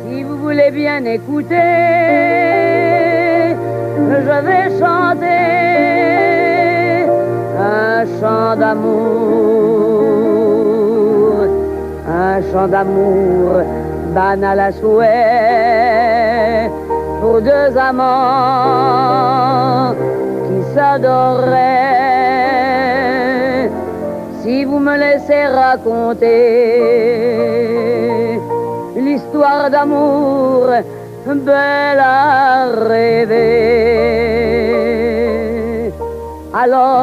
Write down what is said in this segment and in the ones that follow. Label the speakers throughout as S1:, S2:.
S1: Si vous voulez bien écouter, je vais chanter un chant d'amour banal à souhait pour deux amants qui s'adoraient. Si vous me laissez raconter l'histoire d'amour belle à rêver, alors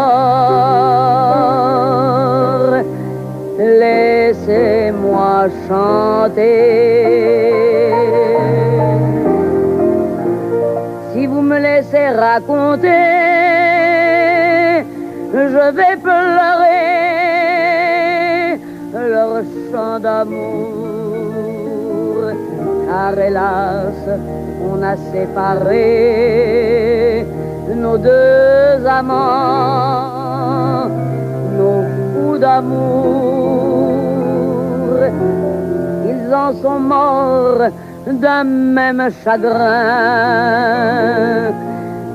S1: laissez-moi chanter. Si vous me laissez raconter, je vais pleurer leur chant d'amour, car hélas, on a séparé nos deux amants, nos fous d'amour. Ils en sont morts d'un même chagrin.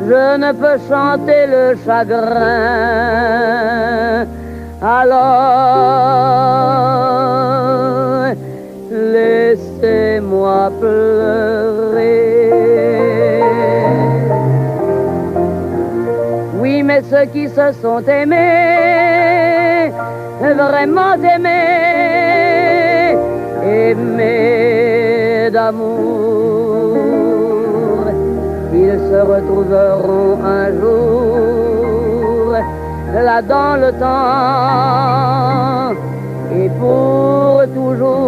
S1: Je ne peux chanter le chagrin. Alors, laissez-moi pleurer. Oui, mais ceux qui se sont aimés, vraiment aimés, aimés d'amour, ils se retrouveront un jour, là dans le temps, et pour toujours.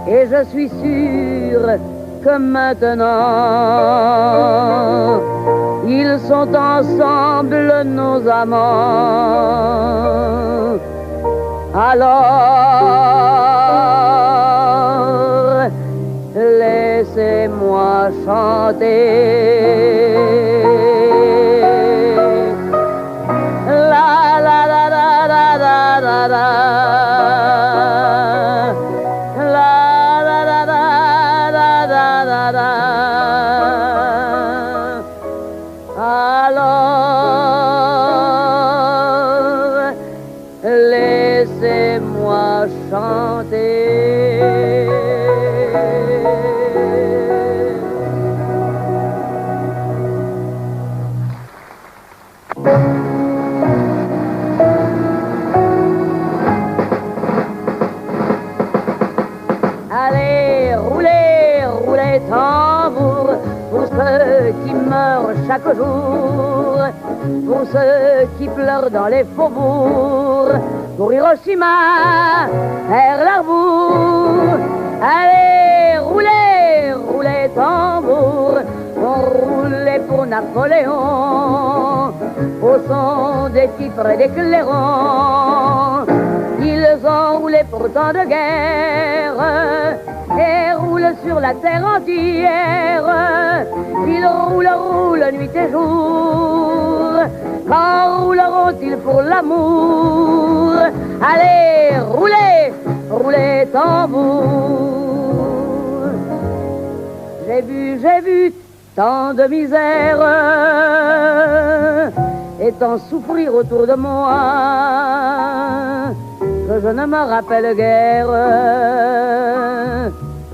S1: Et je suis sûre que maintenant, ils sont ensemble, nos amants. Alors, laissez-moi chanter. La la la la la la la la. La la la la la la la la. Alors, laissez-moi chanter. Allez, roulez, roulez tambour, pour ceux qui meurent chaque jour, pour ceux qui pleurent dans les faubourgs, pour Hiroshima, Pearl Harbor. Allez, roulez, roulez tambour, on roulait pour Napoléon, au son des fifres et des clairons. Ils ont roulé pour tant de guerres et roulent sur la terre entière. Ils roulent, roulent nuit et jour. Quand rouleront-ils pour l'amour? Allez, roulez, roulez tambour. J'ai vu tant de misère et tant souffrir autour de moi que je ne me rappelle guère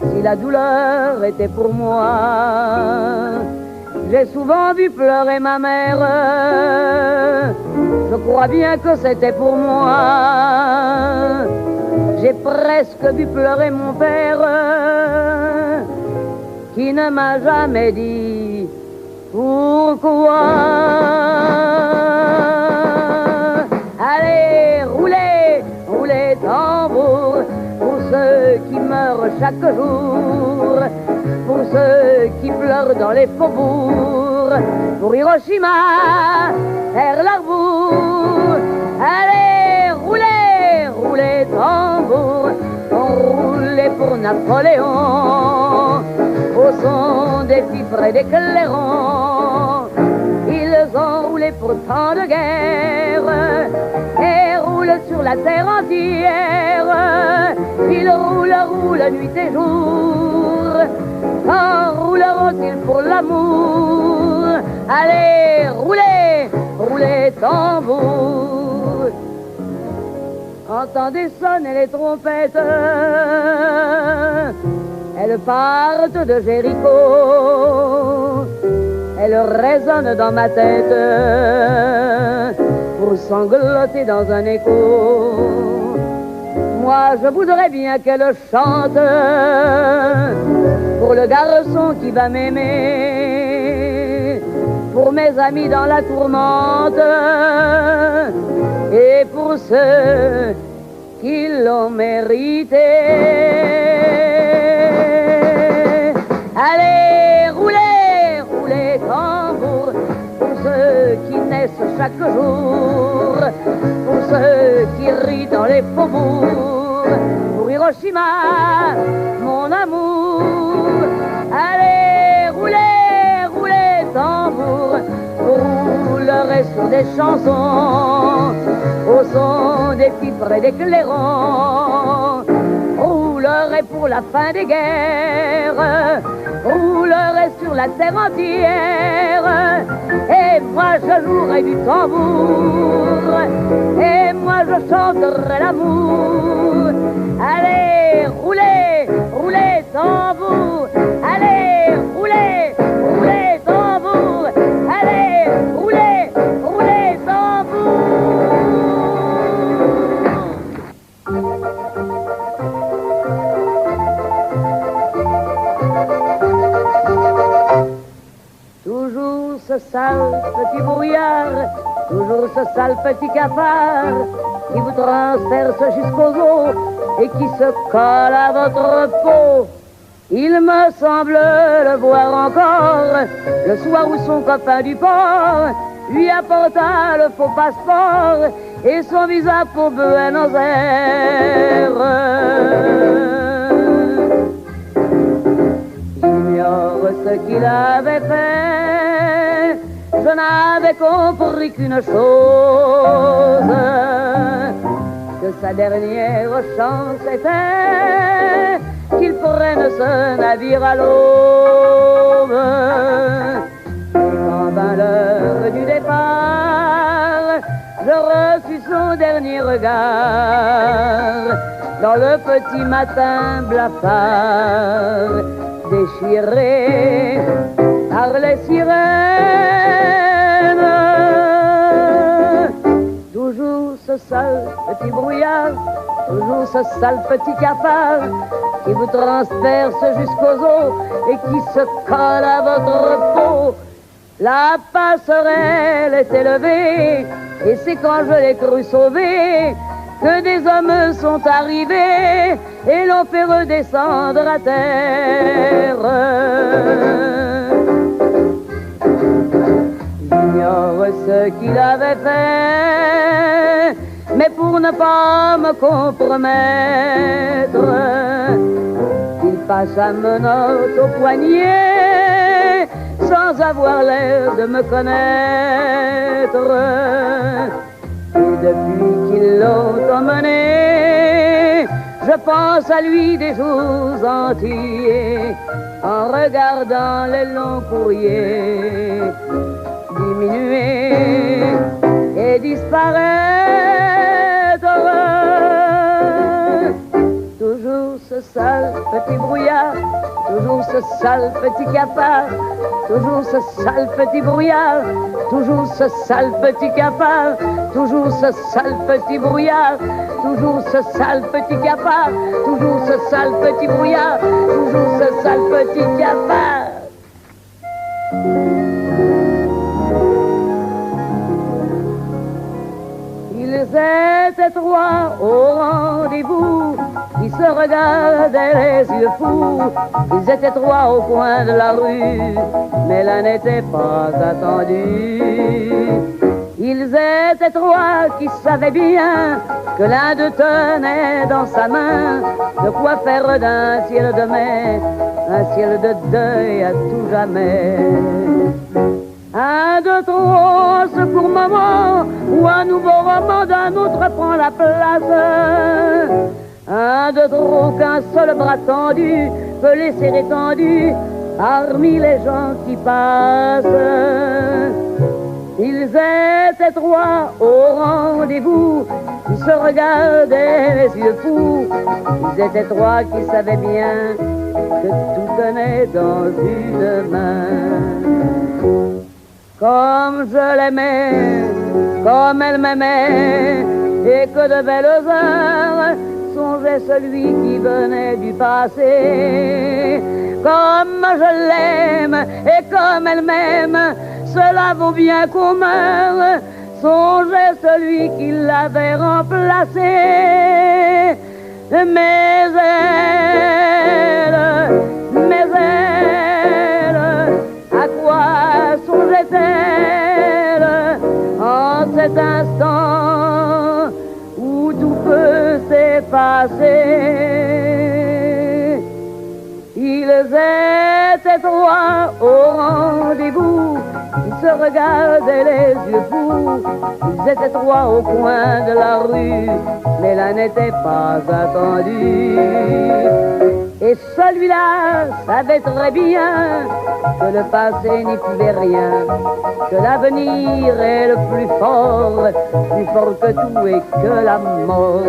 S1: si la douleur était pour moi. J'ai souvent vu pleurer ma mère, je crois bien que c'était pour moi. J'ai presque vu pleurer mon père, qui ne m'a jamais dit pourquoi. Allez, roulez, roulez tambour, pour ceux qui meurent chaque jour, pour ceux qui pleurent dans les faubourgs, pour Hiroshima, Pearl Harbor. Allez, roulez, roulez tambour, on roulait pour Napoléon, au son des fifres et des clairons. Ils ont roulé pour tant de guerres sur la terre entière. Il roule, roule nuit et jour. Quand rouleront-ils pour l'amour? Allez, roulez, roulez tambour. Entendez sonner les trompettes, elles partent de Jéricho. Elles résonnent dans ma tête pour sangloter dans un écho. Moi je voudrais bien qu'elles chantent pour le garçon qui va m'aimer, pour mes amis dans la tourmente et pour ceux qui l'ont mérité. Allez, roulez, roulez tambour, pour ceux qui naissent chaque jour, pour ceux qui rient dans les faubourgs, pour Hiroshima, mon amour. Allez, roulez, roulez tambour, roulerez sur des chansons au son des fifres et des clairons. Roulerai pour la fin des guerres, roulerai sur la terre entière. Et moi je jouerai du tambour, et moi je chanterai l'amour. Allez, roulez, roulez tambour. Allez, roulez, roulez tambour. Allez, roulez, roulez tambour. Toujours ce sale petit brouillard, toujours ce sale petit cafard qui vous transperce jusqu'aux os et qui se colle à votre peau. Il me semble le voir encore le soir où son copain du port lui apporta le faux passeport et son visa pour Buenos Aires. J'ignore ce qu'il avait fait, je n'avais compris qu'une chose, que sa dernière chance était qu'il prenne ce navire à l'aube. Et quand vint l'heure du départ, je reçus son dernier regard dans le petit matin blafard, déchiré par les sirènes. Toujours ce sale petit brouillard, toujours ce sale petit cafard qui vous transperce jusqu'aux os et qui se colle à votre peau. La passerelle est élevée et c'est quand je l'ai cru sauvé que des hommes sont arrivés et l'ont fait redescendre à terre. J'ignore ce qu'il avait fait, mais pour ne pas me compromettre, il passa menottes au poignet sans avoir l'air de me connaître. Et depuis qu'ils l'ont emmené, je pense à lui des jours entiers en regardant les longs courriers diminuer et disparaître. Toujours ce sale petit brouillard, toujours ce sale petit cafard, toujours ce sale petit brouillard, toujours ce sale petit cafard, toujours ce sale petit brouillard, toujours ce sale petit cafard, toujours ce sale petit brouillard, toujours ce sale petit cafard. Ils étaient trois au rendez-vous, ils se regardaient les yeux fous. Ils étaient trois au coin de la rue, mais l'un n'était pas attendu. Ils étaient trois qui savaient bien que l'un d'eux tenait dans sa main de quoi faire d'un ciel de mai un ciel de deuil à tout jamais. Un de trop, ce court moment où un nouveau roman d'un autre prend la place. Un de trop qu'un seul bras tendu peut laisser étendu parmi les gens qui passent. Ils étaient trois au rendez-vous, ils se regardaient les yeux fous. Ils étaient trois qui savaient bien que tout tenait dans une main. Comme je l'aimais, comme elle m'aimait, et que de belles heures songeait celui qui venait du passé. Comme je l'aime et comme elle m'aime, cela vaut bien qu'on meure, songeait celui qui l'avait remplacé. Mais elle, à quoi songeait-elle en cet instant où tout peut s'effacer? Ils étaient trois au rendez-vous, ils se regardaient les yeux fous. Ils étaient trois au coin de la rue, mais l'un n'était pas attendu. Et celui-là savait très bien que le passé n'y pouvait rien, que l'avenir est le plus fort que tout et que la mort.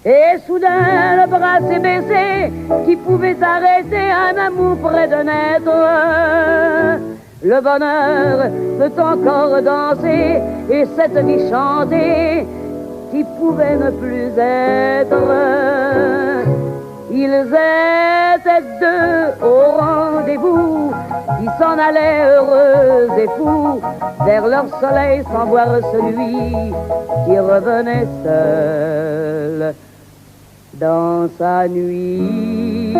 S1: Et soudain le bras s'est baissé, qui pouvait arrêter un amour près de naître. Le bonheur peut encore danser et cette vie chanter, qui pouvait ne plus être. Ils étaient deux au rendez-vous, ils s'en allaient heureux et fous vers leur soleil sans voir celui qui revenait seul dans sa nuit.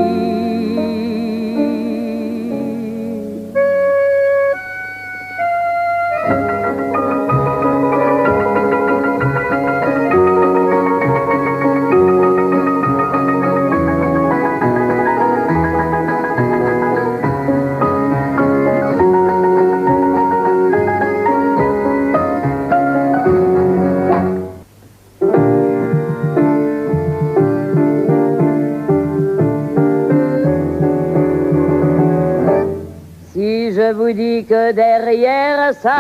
S1: Je vous dis que derrière ça,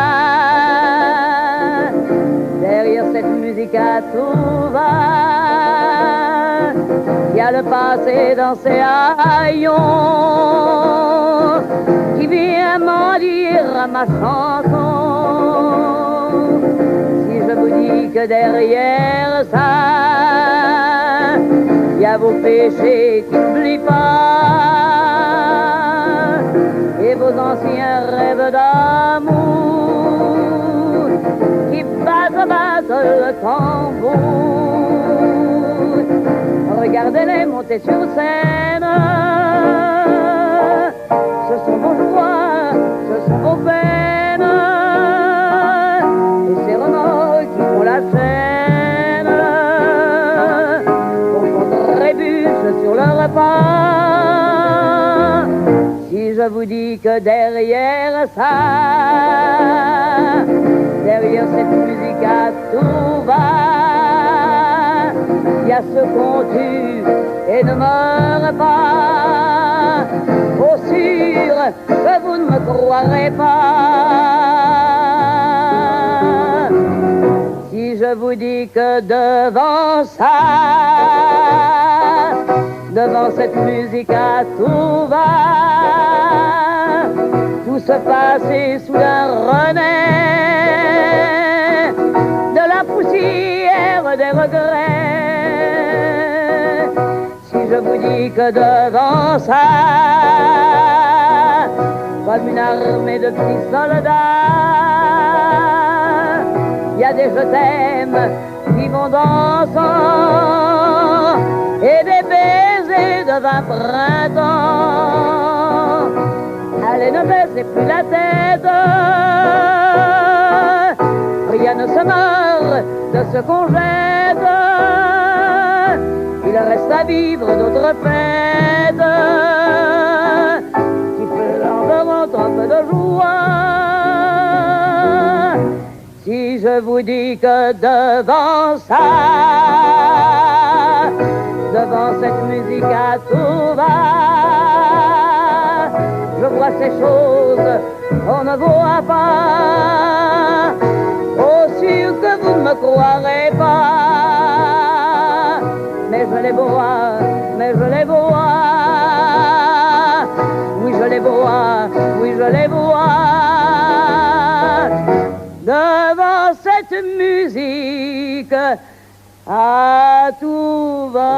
S1: derrière cette musique à tout va, il y a le passé dans ses haillons qui vient m'en dire à ma chanson. Si je vous dis que derrière ça, il y a vos péchés qui n'oublient pas, et vos anciens rêves d'amour qui battent le tambour. Regardez-les monter sur scène, ce sont vos joies, ce sont vos peines, et ces remords qui font la chaîne, pour qu'on trébuche sur leur pas. Si je vous dis que derrière ça, derrière cette musique à tout va, il y a ce qu'on tue et ne meurt pas, au sûr que vous ne me croirez pas. Si je vous dis que devant ça, devant cette musique à tout va, tout se passe et soudain renaît de la poussière des regrets. Si je vous dis que devant ça, comme une armée de petits soldats, il y a des je t'aime qui vont dansant et des baisers de 20 printemps. Allez, ne baissez plus la tête, rien ne se meurt de ce qu'on jette. Il reste à vivre d'autres fêtes qui flamberont en larmes de joie. Si je vous dis que devant ça, devant cette musique à tout va, je vois ces choses qu'on ne voit pas. Oh, sûr que vous ne me croirez pas, mais je les vois, mais je les vois. Oui, je les vois, oui, je les vois. Devant cette musique à tout va.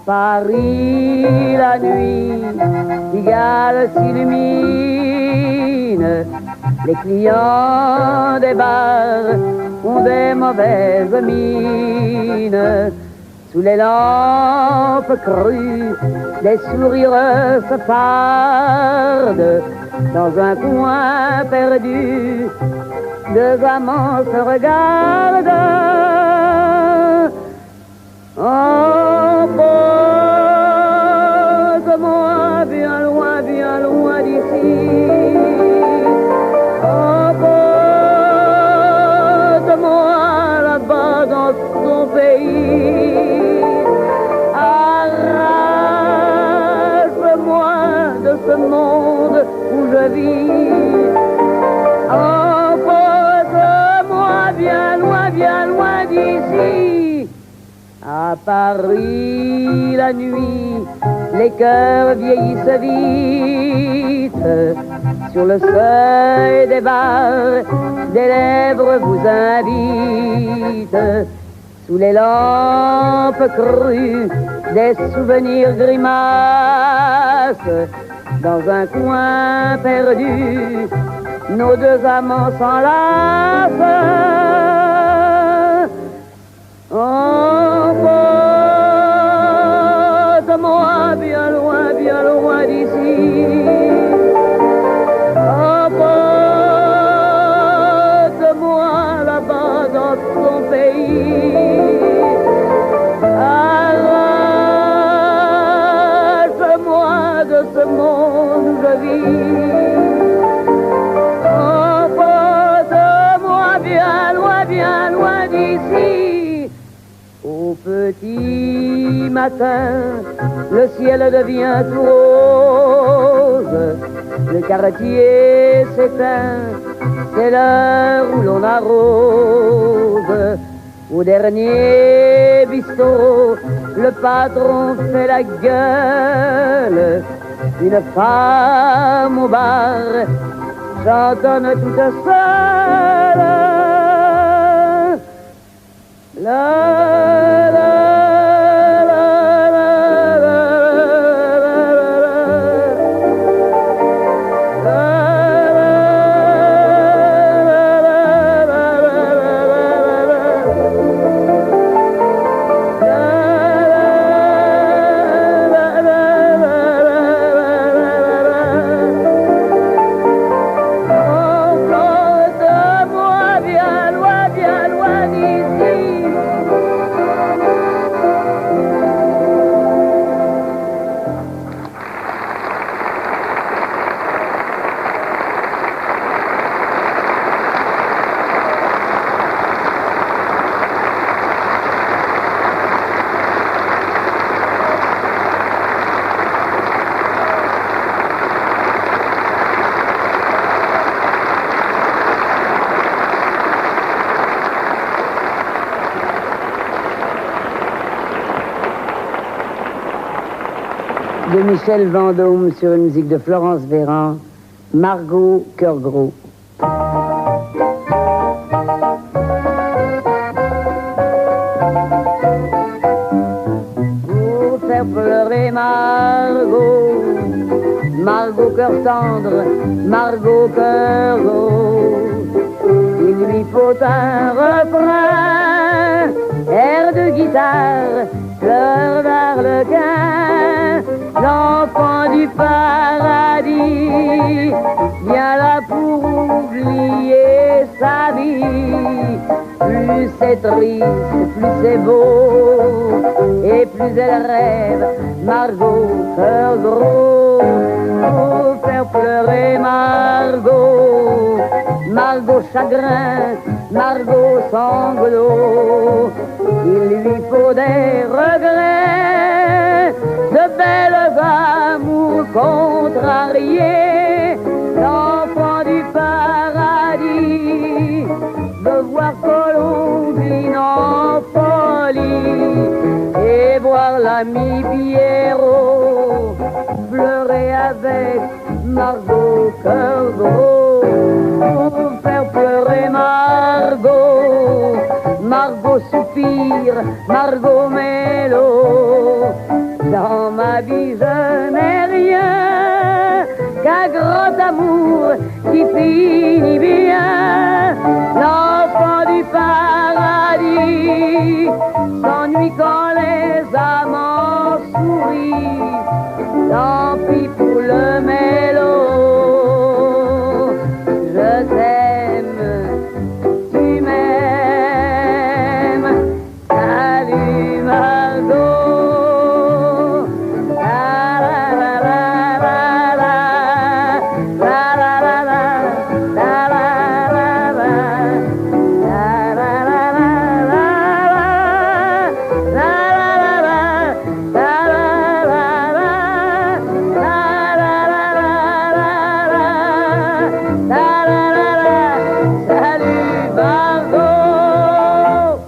S1: Paris, la nuit, Pigalle s'illumine. Les clients des bars ont des mauvaises mines. Sous les lampes crues, des sourires se fardent. Dans un coin perdu, deux amants se regardent. Emporte-moi bien loin d'ici. Emporte-moi là-bas dans ton pays. Arrache-moi de ce monde où je vis. Emporte-moi bien loin d'ici. À Paris, la nuit, les cœurs vieillissent vite. Sur le seuil des bars, des lèvres vous invitent. Sous les lampes crues, des souvenirs grimacent. Dans un coin perdu, nos deux amants s'enlacent. Emporte-moi bien loin d'ici. Emporte-moi là-bas dans ton pays. Arrache-moi de ce monde où je vis. Emporte-moi bien loin d'ici. Au petit matin, le ciel devient tout rose. Le quartier s'éteint, c'est l'heure où l'on arrose. Au dernier bistrot, le patron fait la gueule. Une femme au bar chantonne toute seule. De Michel Vendôme sur une musique de Florence Véran, Margot Cœur Gros. Margot, Margot cœur tendre, Margot cœur gros. Il lui faut un refrain, air de guitare, fleur d'arlequin, l'enfant du paradis vient là pour oublier sa vie. Plus c'est triste, plus c'est beau, et plus elle rêve, Margot, cœur gros, pour faire pleurer Margot, Margot chagrin, Margot sanglot. Il lui faut des regrets, de belles amours contrariés, l'enfant du paradis de voir Colombine en folie et voir l'ami Pierrot pleurer avec Margot cœur gros. Pour faire pleurer Margot, Margot soupire, Margot mélo. Dans ma vie je n'ai rien qu'un grand amour qui finit bien. L'enfant du paradis s'ennuie quand les amants sourient. Tant pis pour le mélo. Je t'aime, tu m'aimes. Salut Margot. La la la la la la. La la la la. La la la la. La la la la la. La la la la. La la la la. La la la la la. La la la la. Salut Margot.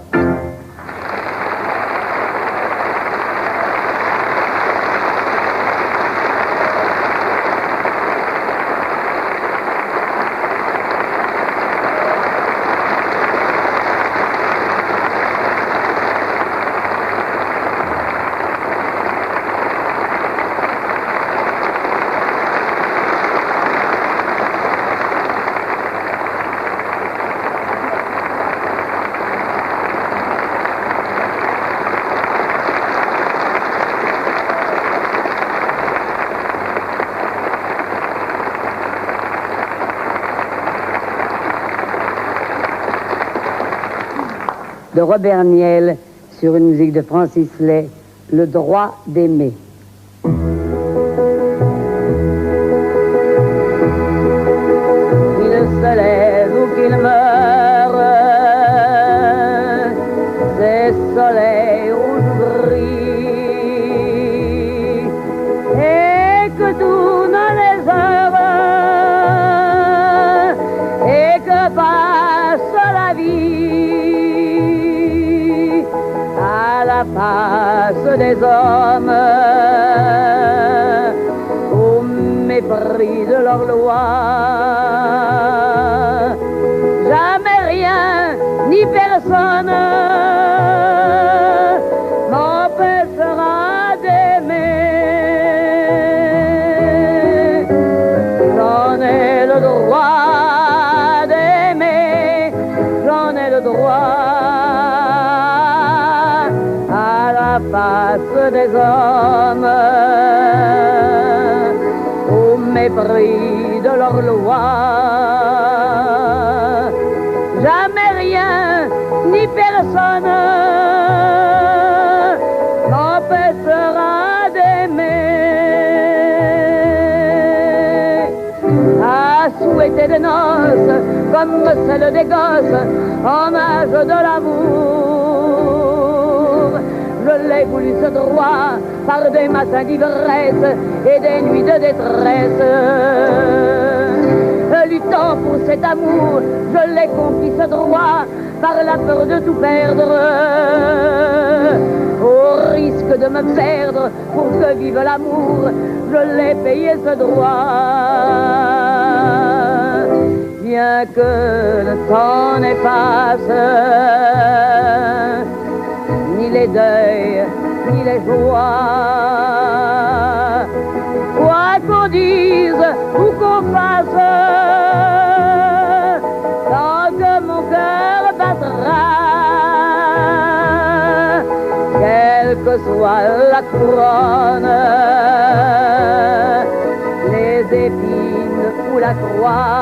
S1: De Robert Niel sur une musique de Francis Lay, Le droit d'aimer. Qu'il se lève ou qu'il meure, c'est soleil rouge brille, et que tournent les heures, et que passe la vie à la face des hommes, au mépris de leurs lois. Jamais rien ni personne m'empêchera d'aimer. J'en ai le droit d'aimer, j'en ai le droit. À la face des hommes, au mépris de leurs lois. Jamais rien ni personne m'empêchera d'aimer. À souhaiter des noces comme celle des gosses en âge de l'amour. Je l'ai voulu ce droit par des matins d'ivresse et des nuits de détresse. Luttant pour cet amour, je l'ai conquis ce droit par la peur de tout perdre. Au risque de me perdre pour que vive l'amour, je l'ai payé ce droit. Bien que le temps n'efface ni les deuils, ni les joies. Quoi qu'on dise ou qu'on fasse, tant que mon cœur battra, quelle que soit la couronne, les épines ou la croix,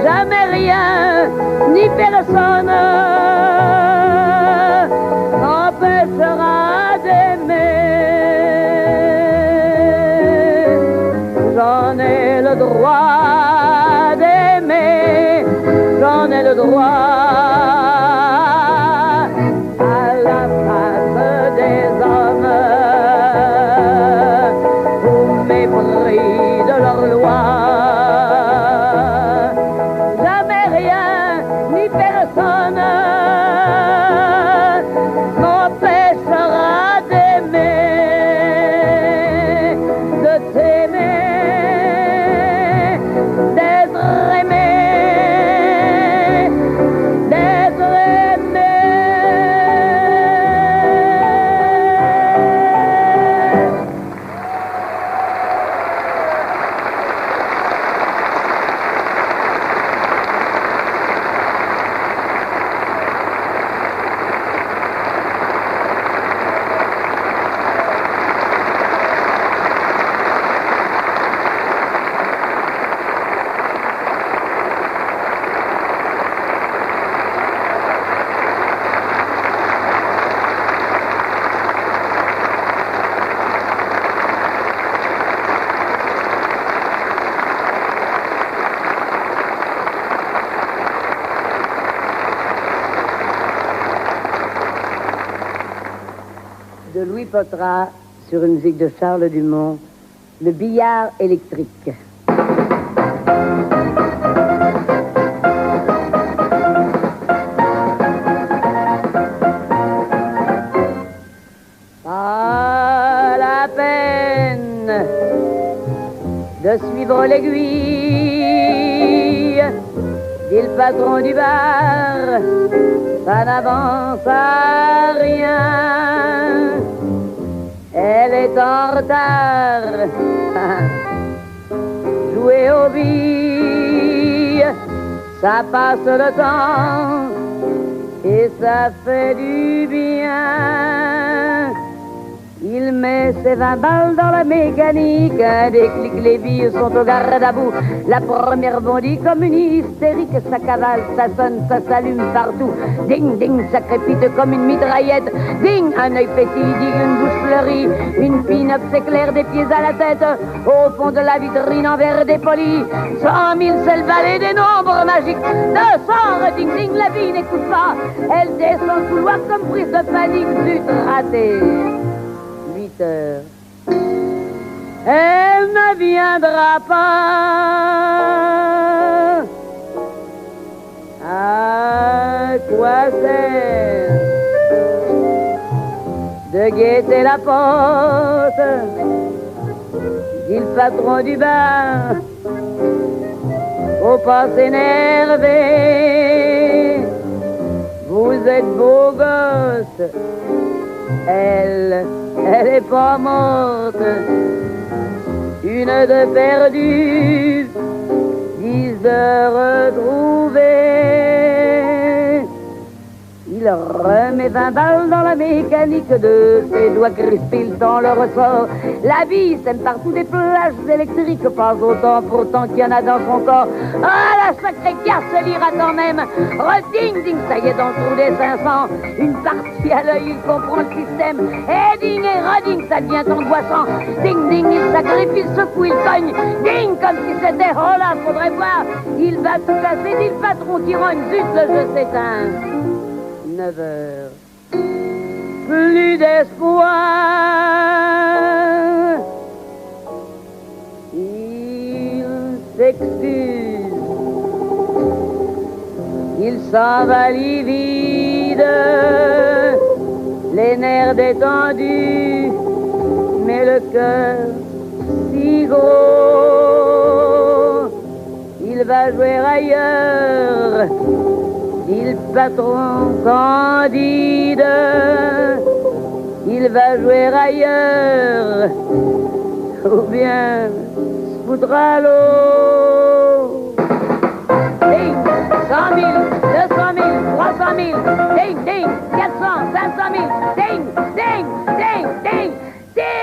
S1: jamais rien ni personne n'empêchera d'aimer. J'en ai le droit d'aimer, j'en ai le droit. À la face des hommes, au mépris de leurs lois, jamais rien ni personne m'empêchera d'aimer, de t'aimer, d'être aimé, d'être aimé. De Louis Pottras sur une musique de Charles Dumont, le billard électrique. Pas la peine de suivre l'aiguille, dit le patron du bar, ça n'avance à rien. Elle est en retard. Jouer aux billes, ça passe le temps et ça fait du bien. Il met ses 20 balles dans la mécanique, un déclic, les billes sont au garde à bout. La première bondit comme une hystérique, ça cavale, ça sonne, ça s'allume partout. Ding, ding, ça crépite comme une mitraillette. Ding, un œil pétille, ding, une bouche fleurie. Une pin-up s'éclaire des pieds à la tête. Au fond de la vitrine en verre dépoli, 100 000, c'est le balai des nombres magiques. 200, ding, ding, la vie n'écoute pas. Elle descend le couloir comme prise de panique. Zut, raté. 8 heures. Elle ne viendra pas. À quoi sert de guetter la porte, dit le patron du bar. Faut pas s'énerver, vous êtes beau gosse. Elle est pas morte. Une de perdue, 10 de retrouvée. Il remet 20 balles dans la mécanique de ses doigts crispés, le temps le ressort. La vie sème partout des plages électriques, pas autant pourtant qu'il y en a dans son corps. Ah, la sacrée garce lira quand même. Reding, ding, ça y est, dans le trou des 500. Une partie à l'œil, il comprend le système. Et ding et reding, ça devient angoissant. Ding, ding, il s'agrippe, il secoue, il cogne. Ding, comme si c'était, oh là, faudrait voir. Il va tout casser, dit le patron qui rogne. Zut, le jeu s'éteint. 9 heures. Plus d'espoir. Il s'excuse. Il s'en va livide, les nerfs détendus, mais le cœur si gros. Il va jouer ailleurs, dit le patron candide. Il va jouer ailleurs, ou bien se foutre à l'eau. Ding, 100 000, 200 000, 300 000, ding, ding, 400, 500 000, ding, ding, ding, ding, ding.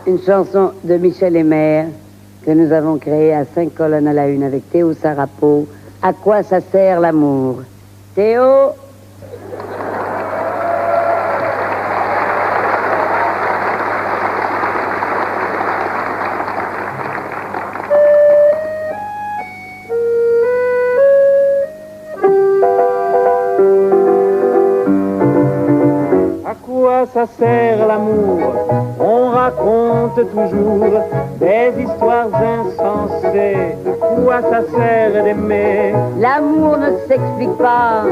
S1: Une chanson de Michel Hémer que nous avons créée à 5 colonnes à la une avec Théo Sarapo. À quoi ça sert l'amour? Théo?
S2: À quoi ça sert l'amour? On raconte toujours des histoires insensées. À quoi ça sert d'aimer?
S1: L'amour ne s'explique pas,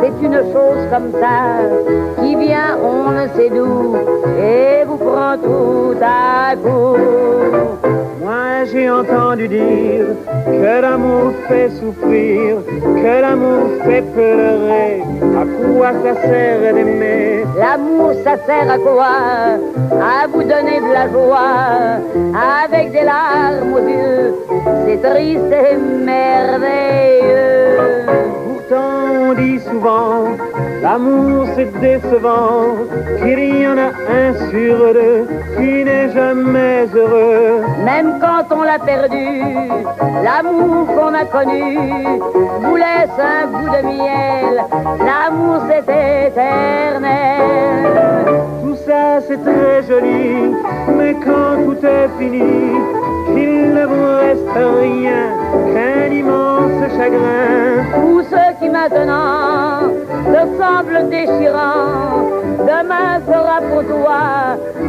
S1: c'est une chose comme ça, qui vient on ne sait d'où, et vous prend tout à coup.
S2: Moi j'ai entendu dire que l'amour fait souffrir, que l'amour fait pleurer. À quoi ça sert d'aimer?
S1: L'amour, ça sert à quoi? À vous donner de la joie, avec des larmes aux yeux, c'est triste et merveilleux.
S2: Pourtant on dit souvent, l'amour c'est décevant, qu'il y en a un sur deux qui n'est jamais heureux.
S1: Même quand on l'a perdu, l'amour qu'on a connu vous laisse un goût de miel. L'amour c'est éternel.
S2: Tout ça c'est très joli, mais quand tout est fini, qu'il ne vous reste rien qu'un immense chagrin.
S1: Tout ce qui maintenant te semble déchirant, demain sera pour toi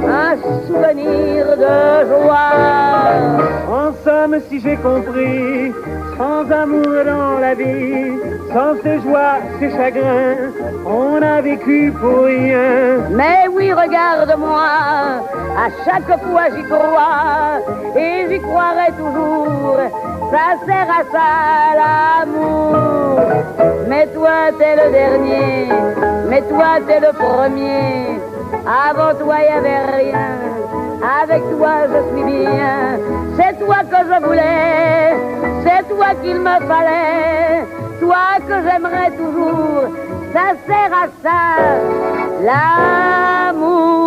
S1: un souvenir de joie.
S2: En somme, si j'ai compris, sans amour dans la vie, sans ses joies, ses chagrins, on a vécu pour rien.
S1: Mais oui, regarde-moi, à chaque fois j'y crois, et j'y croirai toujours, ça sert à ça l'amour. Mais toi t'es le dernier, mais toi t'es le premier, avant toi y avait rien, avec toi je suis bien. C'est toi que je voulais, c'est toi qu'il me fallait, toi que j'aimerais toujours, ça sert à ça, l'amour.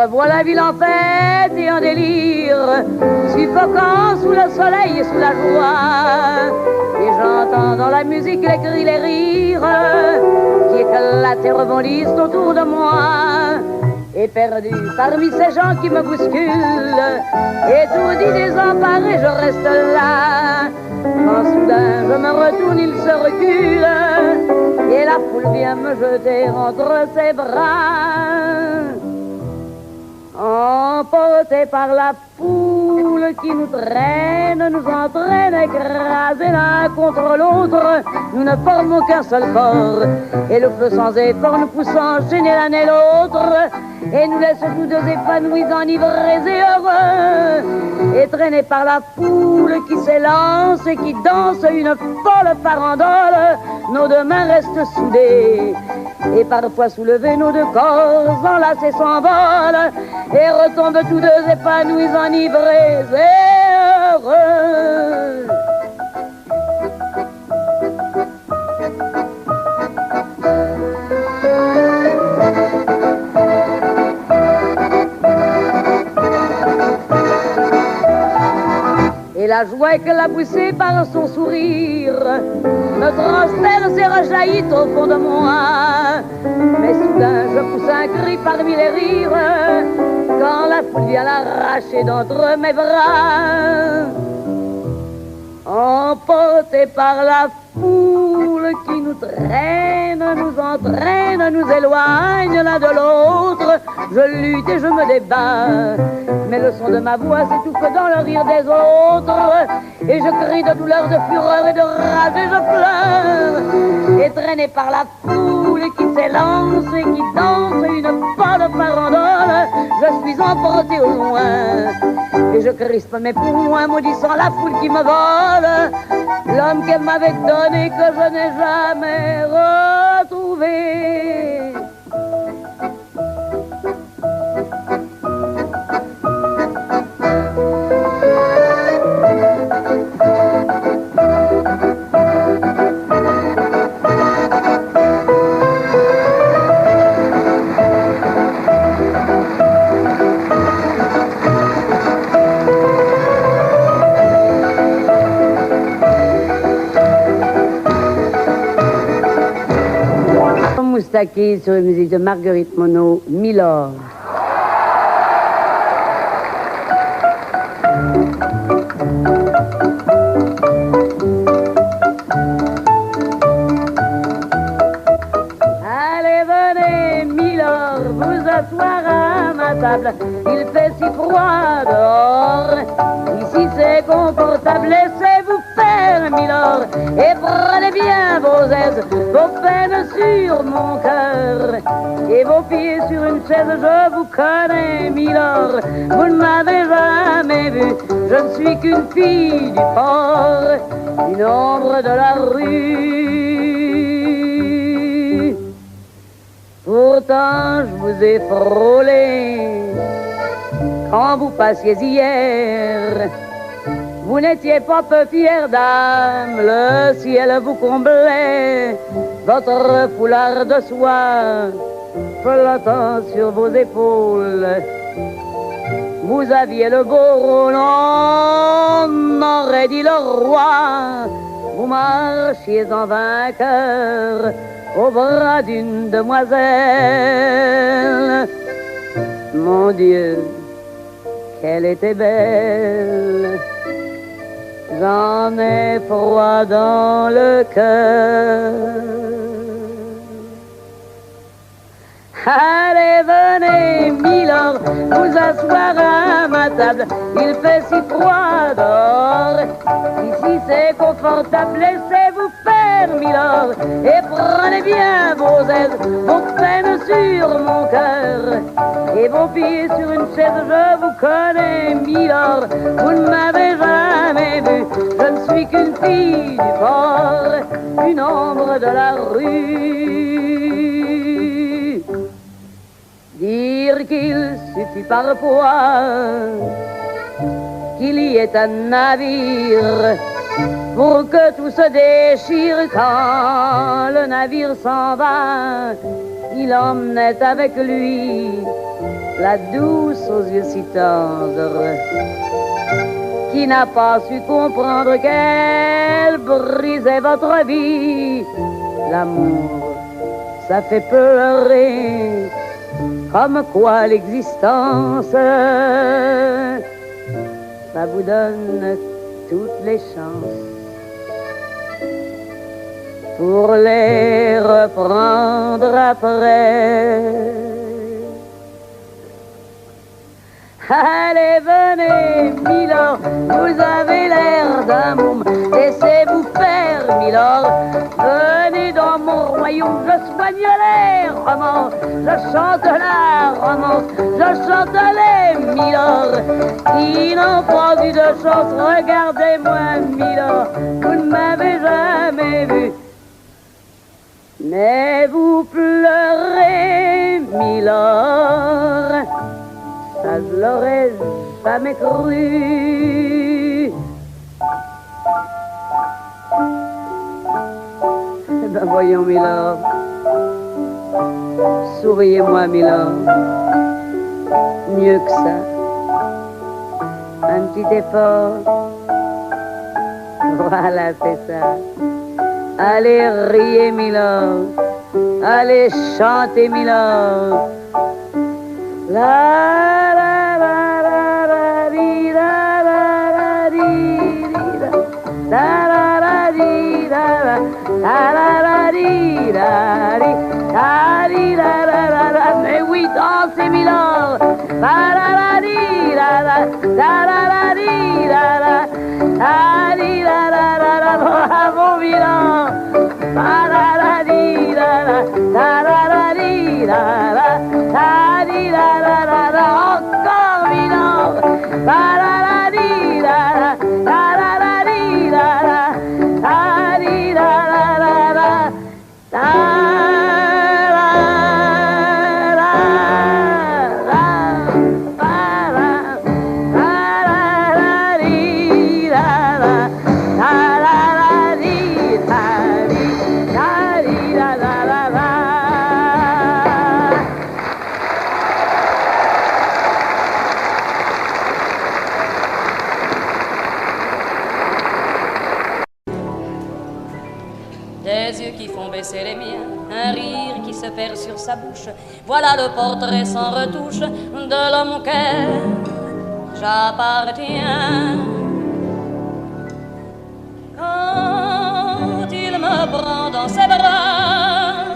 S1: Revois la ville en fête et en délire, suffocant sous le soleil et sous la joie. Et j'entends dans la musique les cris, les rires, qui éclatent et rebondissent autour de moi. Et perdu parmi ces gens qui me bousculent, étourdi, désemparé, je reste là. Quand soudain je me retourne, il se recule, et la foule vient me jeter entre ses bras. Emportés par la foule qui nous traîne, nous entraîne écrasés l'un contre l'autre, nous ne formons qu'un seul corps, et le feu sans effort nous pousse enchaîner l'un et l'autre, et nous laisse tous deux épanouis, enivrés et heureux, et traînés par la foule qui s'élance et qui danse une folle farandole, nos deux mains restent soudées, et parfois soulevés, nos deux corps enlacés s'envolent, et retombent tous deux épanouis, enivrés et heureux. Et la joie éclaboussée par son sourire me transperce et rejaillit au fond de moi. Mais soudain je pousse un cri parmi les rires quand la foule vient l'arracher d'entre mes bras. Emportés par la foule qui nous traîne, nous entraîne, nous éloigne l'un de l'autre, je lutte et je me débat, mais le son de ma voix s'étouffe dans le rire des autres, et je crie de douleur, de fureur et de rage et je pleure, et traîné par la foule qui s'élance et qui danse une folle farandole, je suis emporté au loin, et je crispe mes poings maudissant la foule qui me vole, l'homme qu'elle m'avait donné que je n'ai jamais retrouvé. Moustaki sur la musique de Marguerite Monod, Milord. Allez, venez, Milord, vous asseoir à ma table. Il fait si froid dehors. Ici c'est confortable, laissez-vous faire, Milord, et prenez bien vos aises, vos peines sur mon cœur, et vos pieds sur une chaise. Je vous connais, Milord, vous ne m'avez jamais vu, je ne suis qu'une fille du port, une ombre de la rue. Pourtant je vous ai frôlé quand vous passiez hier. Vous n'étiez pas peu fière d'âme, le ciel vous comblait, votre foulard de soie flottant sur vos épaules. Vous aviez le beau rôle, on aurait dit le roi. Vous marchiez en vainqueur au bras d'une demoiselle. Mon Dieu, qu'elle était belle. J'en ai froid dans le cœur. Allez, venez, Milord, vous asseoir à ma table. Il fait si froid dehors. Ici c'est confortable, laissez-vous faire, Milord, et prenez bien vos aises, vos peines sur mon cœur, et vos pieds sur une chaise. Je vous connais, Milord, vous ne m'avez jamais vu, je ne suis qu'une fille du port, une ombre de la rue. Dire qu'il suffit parfois qu'il y ait un navire pour que tout se déchire. Quand le navire s'en va, il emmenait avec lui la douce aux yeux si tendres, qui n'a pas su comprendre qu'elle brisait votre vie. L'amour, ça fait pleurer, comme quoi l'existence, ça vous donne toutes les chances pour les reprendre après. Allez, venez, Milord, vous avez l'air d'un môme, laissez-vous faire, Milord. Venez dans mon royaume, je soigne les romances, je chante la romance, je chante les Milord. Qui n'ont pas vu de chance, regardez-moi, Milord, vous ne m'avez jamais vu. Mais vous pleurez, Milord, ça je l'aurais jamais cru. Eh ben voyons, Milord, souriez-moi, Milord, mieux que ça, un petit effort, voilà, c'est ça. Allez, riez, Milord, allez, chantez, Milord. La la la la la di la la di la la la di la la di la. Mais oui, dansez, Milord. La la di la la di la. Bravo, Milord. La la di la. Encore, Milord. La di la.
S3: Des yeux qui font baisser les miens, un rire qui se perd sur sa bouche. Voilà le portrait sans retouche de l'homme auquel j'appartiens. Quand il me prend dans ses bras,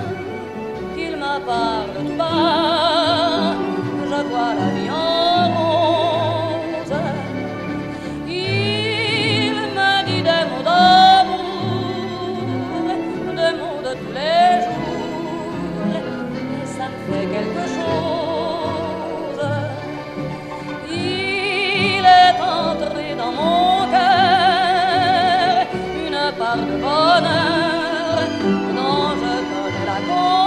S3: qu'il me parle tout bas, je vois la vie en rose. Il me dit des mots d'amour, tous les jours, et ça me fait quelque chose. Il est entré dans mon cœur une part de bonheur dont je connais la cause.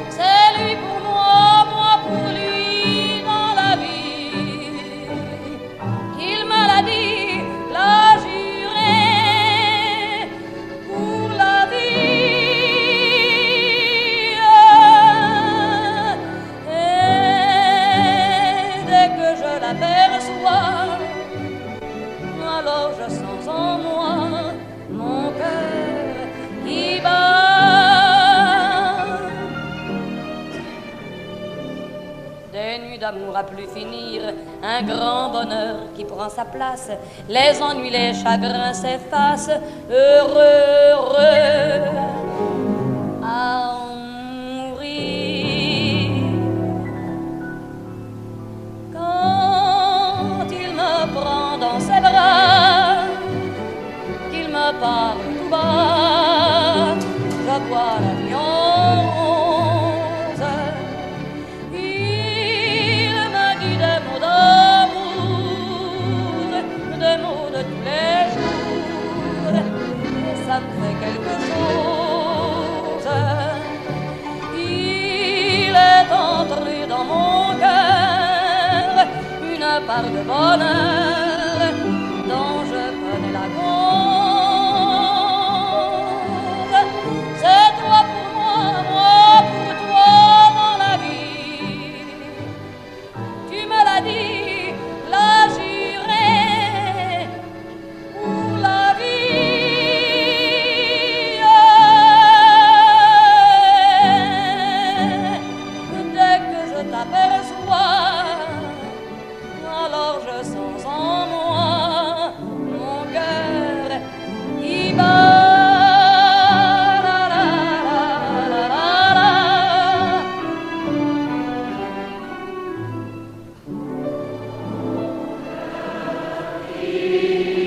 S3: C'est lui pour moi, moi pour lui dans la vie. Il me l'a dit, l'a juré. Alors je sens en moi mon cœur qui bat. Des nuits d'amour à plus finir, un grand bonheur qui prend sa place. Les ennuis, les chagrins s'effacent, heureux, heureux à en mourir. Quand il me prend dans ses bras, qu'il me parle tout bas, je vois la vie en rose. Il me dit des mots d'amour, des mots de tous les jours, et ça me fait quelque chose. Il est entré dans mon cœur une part de bonheur dont je connais la cause. C'est toi pour moi, moi pour toi dans la vie. Tu me l'as dit, l'as juré pour la vie. Dès que je t'aperçois, alors je sens vie.